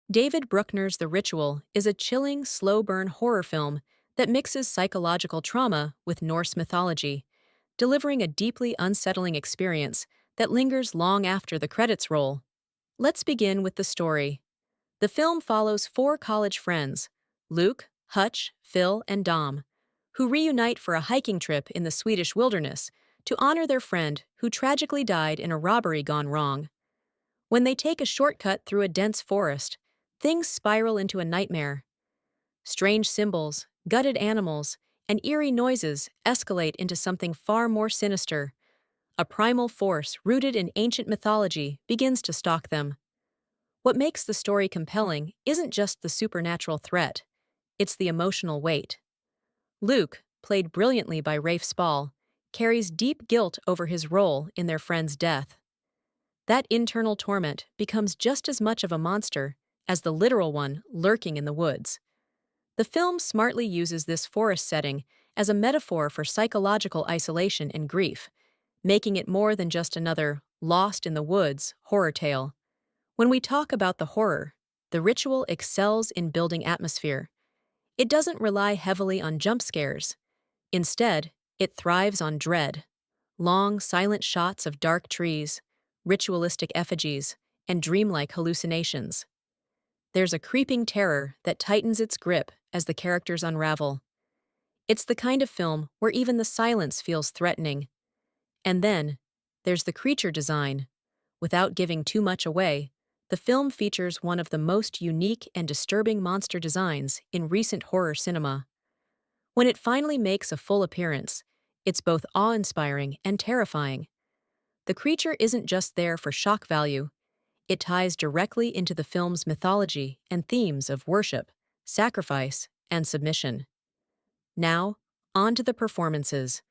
David Bruckner's The Ritual is a chilling, slow-burn horror film that mixes psychological trauma with Norse mythology, delivering a deeply unsettling experience that lingers long after the credits roll. Let's begin with the story. The film follows four college friends, Luke, Hutch, Phil, and Dom, who reunite for a hiking trip in the Swedish wilderness to honor their friend who tragically died in a robbery gone wrong. When they take a shortcut through a dense forest, things spiral into a nightmare. Strange symbols, gutted animals, and eerie noises escalate into something far more sinister. A primal force rooted in ancient mythology begins to stalk them. What makes the story compelling isn't just the supernatural threat, it's the emotional weight. Luke, played brilliantly by Rafe Spall, carries deep guilt over his role in their friend's death. That internal torment becomes just as much of a monster as the literal one lurking in the woods. The film smartly uses this forest setting as a metaphor for psychological isolation and grief, making it more than just another lost in the woods horror tale. When we talk about the horror, The Ritual excels in building atmosphere. It doesn't rely heavily on jump scares. Instead, it thrives on dread. Long, silent shots of dark trees, ritualistic effigies, and dreamlike hallucinations. There's a creeping terror that tightens its grip as the characters unravel. It's the kind of film where even the silence feels threatening. And then, there's the creature design. Without giving too much away, the film features one of the most unique and disturbing monster designs in recent horror cinema. When it finally makes a full appearance, it's both awe-inspiring and terrifying. The creature isn't just there for shock value, it ties directly into the film's mythology and themes of worship, sacrifice, and submission. Now, on to the performances.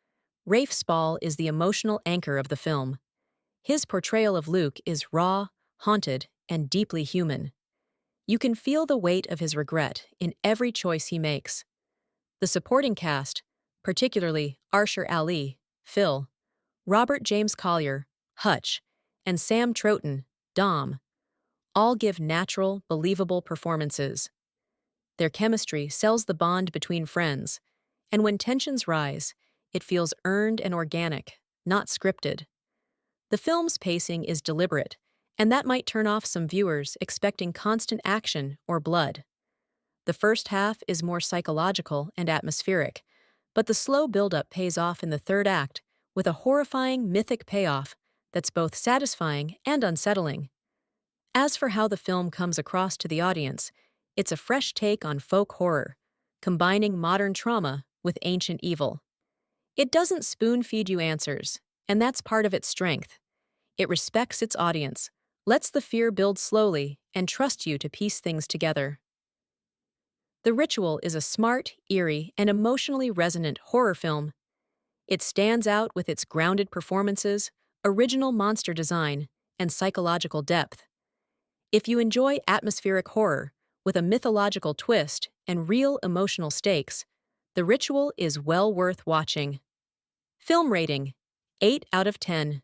Rafe Spall is the emotional anchor of the film. His portrayal of Luke is raw, haunted, and deeply human. You can feel the weight of his regret in every choice he makes. The supporting cast, particularly Arsher Ali, Phil, Robert James Collier, Hutch, and Sam Troughton, Dom, all give natural, believable performances. Their chemistry sells the bond between friends, and when tensions rise, it feels earned and organic, not scripted. The film's pacing is deliberate, and that might turn off some viewers expecting constant action or blood. The first half is more psychological and atmospheric, but the slow buildup pays off in the third act with a horrifying, mythic payoff that's both satisfying and unsettling. As for how the film comes across to the audience, it's a fresh take on folk horror, combining modern trauma with ancient evil. It doesn't spoon-feed you answers, and that's part of its strength. It respects its audience, lets the fear build slowly, and trusts you to piece things together. The Ritual is a smart, eerie, and emotionally resonant horror film. It stands out with its grounded performances, original monster design, and psychological depth. If you enjoy atmospheric horror with a mythological twist and real emotional stakes, The Ritual is well worth watching. Film rating: 8 out of 10.